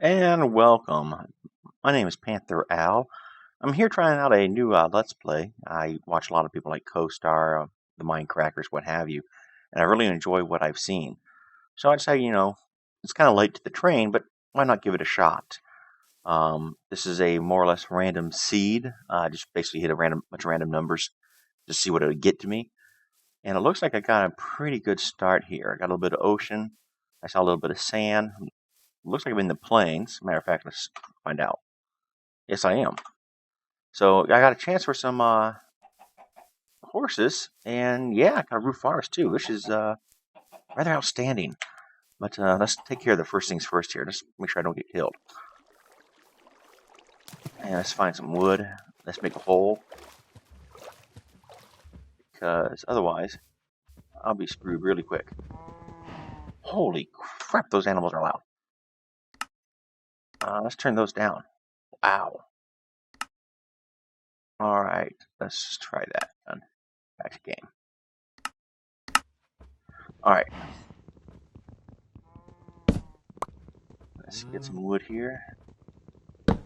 And welcome. My name is Panther Al. I'm here trying out a new Let's Play. I watch a lot of people like Co-Star, the Mindcrackers, what have you, and I really enjoy what I've seen. So I'd say, it's kind of late to the train, but why not give it a shot? This is a more or less random seed. Just basically hit a bunch of random numbers to see what it would get to me. And it looks like I got a pretty good start here. I got a little bit of ocean. I saw a little bit of sand. Looks like I'm in the plains. Matter of fact, let's find out. Yes, I am. So I got a chance for some horses, and yeah, I got a roof forest too, which is rather outstanding. But let's take care of the first things first here. Just make sure I don't get killed. And let's find some wood. Let's make a hole, because otherwise I'll be screwed really quick. Holy crap, those animals are loud. Let's turn those down. Wow. Alright, let's try that. Done. Back to game. Alright. Let's get some wood here. But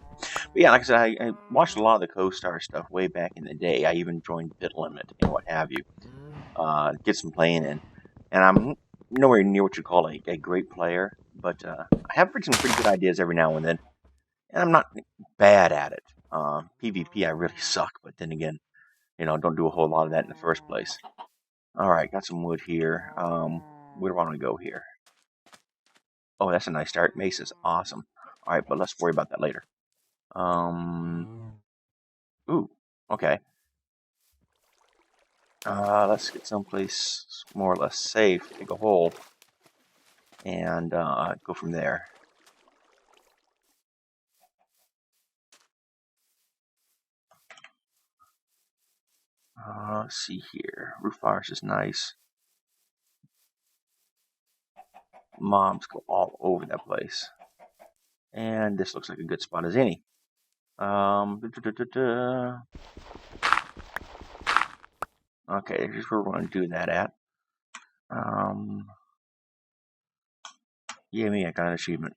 yeah, like I said, I watched a lot of the Co-Star stuff way back in the day. I even joined Pit Limit and what have you. Get some playing in. And I'm nowhere near what you call a great player, but I have some pretty good ideas every now and then. And I'm not bad at it. PvP, I really suck, but then again, don't do a whole lot of that in the first place. Alright, got some wood here. Where do I want to go here? Oh, that's a nice start. Mace is awesome. Alright, but let's worry about that later. Ooh, okay. Let's get someplace more or less safe, dig a hole, and go from there. Let's see here. Roof forest is nice. Mobs go all over that place. And this looks like a good spot as any. Okay, here's where we're going to do that at. Yeah, me, I got an achievement.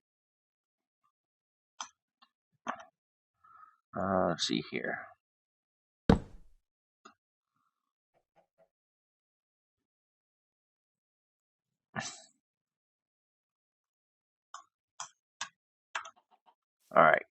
Let's see here. Alright.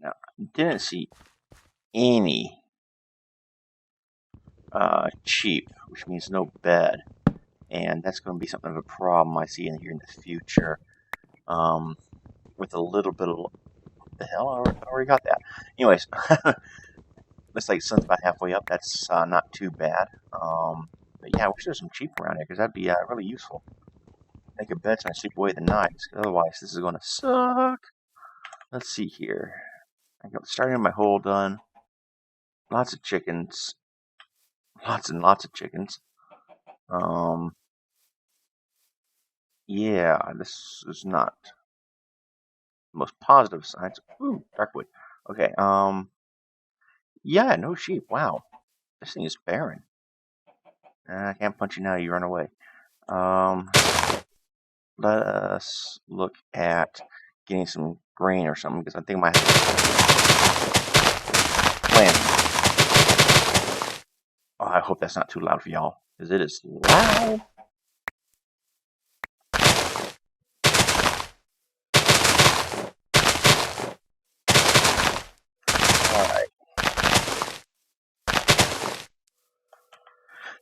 Now, didn't see any cheap, which means no bed. And that's going to be something of a problem I see in here in the future. With a little bit of... the hell? I already got that. Anyways, looks like the sun's about halfway up. That's not too bad. But yeah, I wish there was some cheap around here, because that'd be really useful. Make a bed so I sleep away the night. Otherwise, this is going to suck. Let's see here. I got starting my hole done. Lots of chickens. Lots and lots of chickens. Yeah, this is not the most positive signs. Ooh, darkwood. Okay, yeah, no sheep. Wow. This thing is barren. I can't punch you now, you run away. Let us look at getting some grain or something, because I think I might have to plant. Oh, I hope that's not too loud for y'all, because it is loud. Alright.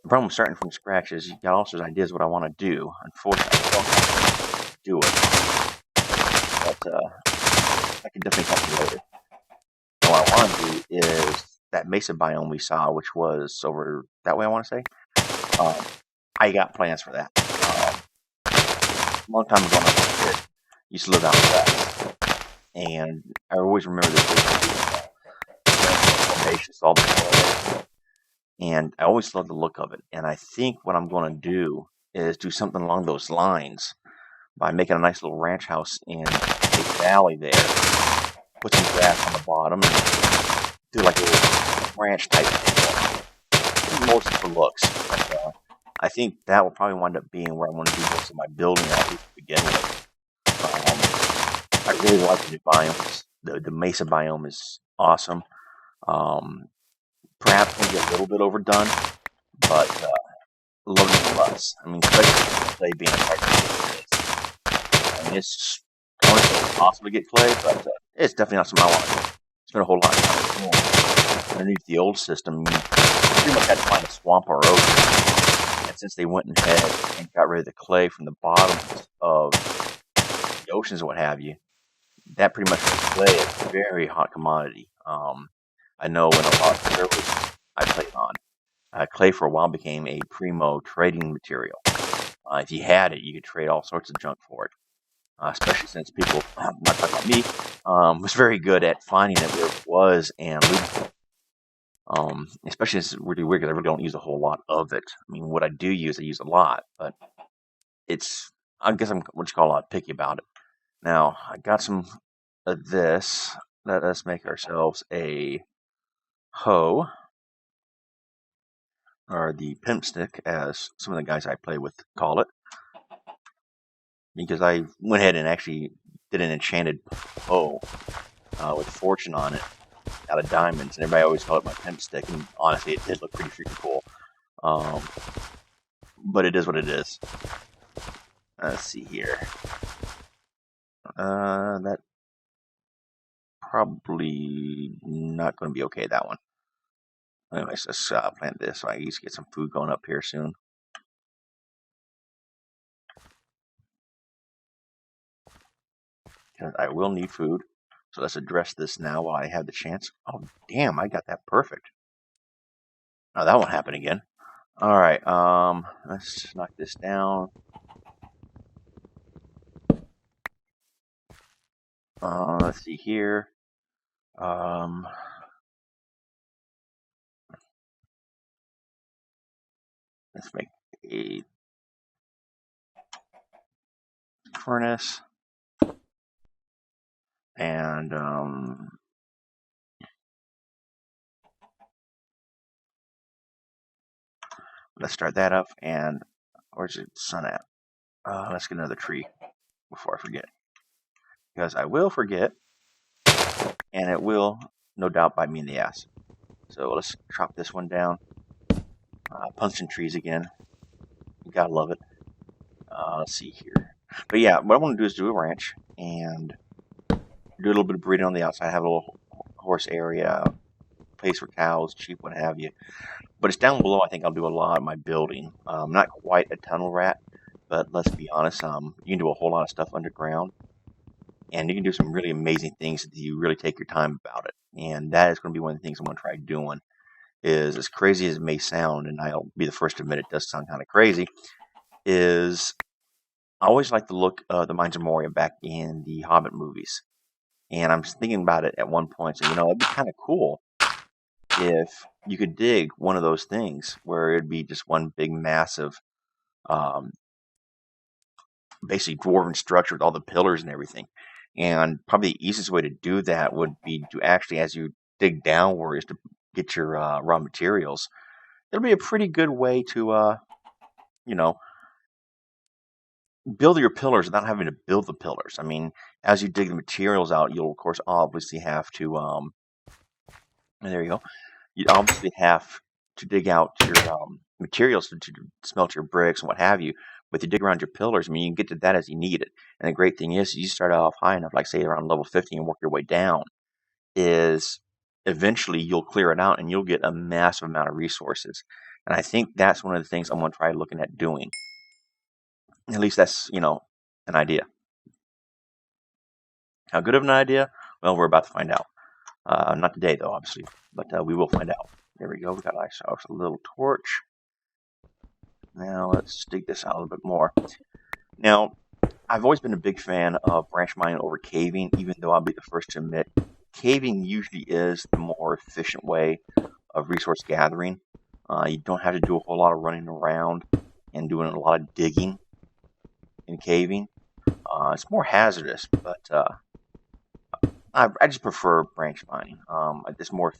The problem with starting from scratch is you got all sorts of ideas what I want to do. Unfortunately, I don't do it. But I can definitely help you later. And what I want to do is that mesa biome we saw, which was over that way, I want to say. I got plans for that. A long time ago when I was a kid, used to live out west. And I always remember this formations all the and I always love the look of it. And I think what I'm going to do is do something along those lines by making a nice little ranch house in a valley there, put some grass on the bottom, and do like a little ranch type thing, mostly for looks. But, I think that will probably wind up being where I want to do most of my building at least to begin with. I really like the new biomes. The mesa biome is awesome. Um, Perhaps maybe a little bit overdone, but love it nonetheless. I mean, especially with clay being a part of it. I mean, it's I want to say it's possible to get clay, but it's definitely not something I want to do. Spend a whole lot of time doing. Underneath the old system, you pretty much had to find a swamp or ocean. And since they went ahead and got rid of the clay from the bottoms of the oceans and what have you, that pretty much makes clay a very hot commodity. I know in a lot of servers I played on, clay for a while became a primo trading material. If you had it, you could trade all sorts of junk for it. Especially since people, not talking about me, was very good at finding it where it was and looting it. Especially since it's really weird because I really don't use a whole lot of it. I mean, what I do use, I use a lot, but I guess I'm what you call picky about it. Now, I got some of this. Let us make ourselves a hoe, or the pimp stick, as some of the guys I play with call it, because I went ahead and actually did an enchanted hoe with fortune on it out of diamonds, and everybody always called it my pimp stick, and honestly, it did look pretty freaking cool. Um, but it is what it is. Let's see here. That probably not going to be okay, that one. Anyways, let's plant this so I can get some food going up here soon. Because I will need food. So let's address this now while I have the chance. Oh, damn, I got that perfect. Oh, that won't happen again. Alright, let's knock this down. Let's see here. Let's make a furnace. And, let's start that up. And where's the sun at? Let's get another tree before I forget. Because I will forget, and it will, no doubt, bite me in the ass. So let's chop this one down. Punching trees again. You gotta love it. Let's see here. But yeah, what I want to do is do a ranch and do a little bit of breeding on the outside. Have a little horse area, place for cows, sheep, what have you. But it's down below. I think I'll do a lot of my building. Not quite a tunnel rat, but let's be honest. You can do a whole lot of stuff underground, and you can do some really amazing things if you really take your time about it. And that is going to be one of the things I'm going to try doing. Is as crazy as it may sound, and I'll be the first to admit it does sound kind of crazy. Is I always like the look of the Mines of Moria back in the Hobbit movies. And I'm thinking about it at one point, so it'd be kind of cool if you could dig one of those things where it'd be just one big massive, um, basically dwarven structure with all the pillars and everything. And probably the easiest way to do that would be to actually, as you dig downwards to get your raw materials, it'll be a pretty good way to, you know, build your pillars without having to build the pillars. I mean, as you dig the materials out, you'll of course obviously have to, there you go. You obviously have to dig out your materials to smelt your bricks and what have you. But you dig around your pillars, I mean, you can get to that as you need it. And the great thing is, you start off high enough, like say around level 50, and work your way down. Is eventually you'll clear it out and you'll get a massive amount of resources. And I think that's one of the things I'm going to try looking at doing. At least that's an idea. How good of an idea? Well, we're about to find out. Not today, though, obviously, but we will find out. There we go. We got ourselves a little torch. Now let's dig this out a little bit more. Now, I've always been a big fan of branch mining over caving, even though I'll be the first to admit caving usually is the more efficient way of resource gathering. You don't have to do a whole lot of running around and doing a lot of digging and caving. It's more hazardous, but I just prefer branch mining. It's more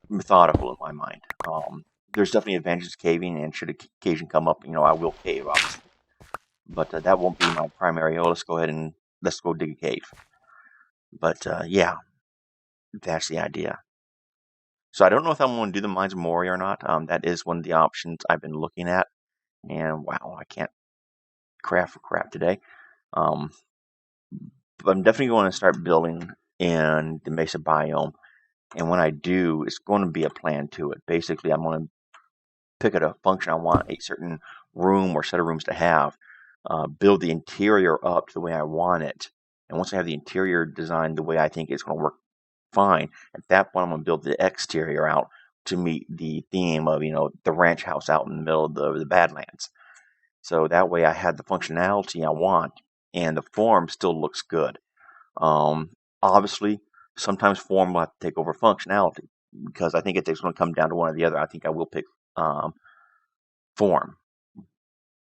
methodical in my mind. There's definitely advantages to caving, and should occasion come up, I will cave, obviously. But that won't be my primary. Oh, let's go dig a cave. But yeah, that's the idea. So I don't know if I'm going to do the Mines of Moria or not. That is one of the options I've been looking at. And wow, I can't craft for crap today. Um, but I'm definitely going to start building in the Mesa biome. And when I do, it's going to be a plan to it. Basically, I'm going to pick out a function I want a certain room or set of rooms to have, build the interior up to the way I want it. And once I have the interior designed the way I think it's going to work fine, at that point I'm going to build the exterior out to meet the theme of, the ranch house out in the middle of the Badlands. So that way I have the functionality I want and the form still looks good. Obviously, sometimes form will have to take over functionality because I think it's going to come down to one or the other. I think I will pick form,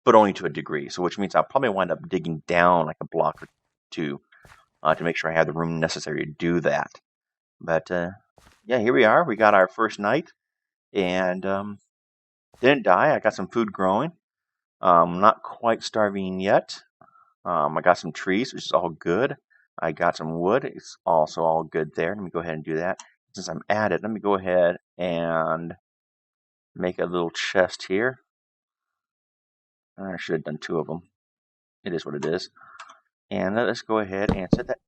but only to a degree. So, which means I'll probably wind up digging down like a block or two to make sure I have the room necessary to do that. But yeah, here we are. We got our first night and didn't die. I got some food growing. Not quite starving yet. I got some trees, which is all good. I got some wood. It's also all good there. Let me go ahead and do that. Since I'm at it, let me go ahead and make a little chest here. I should have done two of them. It is what it is. And let's go ahead and set that.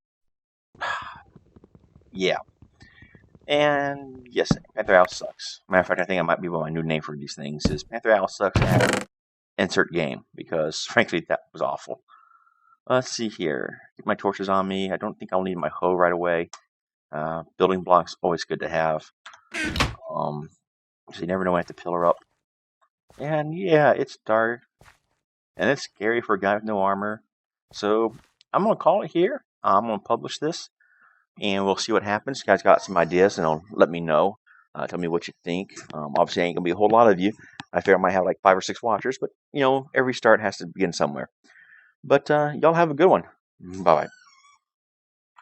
Yeah. And yes, Panther Owl sucks. Matter of fact, I think I might be my new name for these things is Panther Owl sucks and insert game because frankly that was awful. Let's see here. Get my torches on me. I don't think I'll need my hoe right away. Building blocks always good to have. So you never know when I have to pillar up. And yeah, it's dark. And it's scary for a guy with no armor. So I'm going to call it here. I'm going to publish this. And we'll see what happens. You guys got some ideas and let me know. Tell me what you think. Obviously, ain't going to be a whole lot of you. I figure I might have like 5 or 6 watchers. But, every start has to begin somewhere. But y'all have a good one. Bye-bye.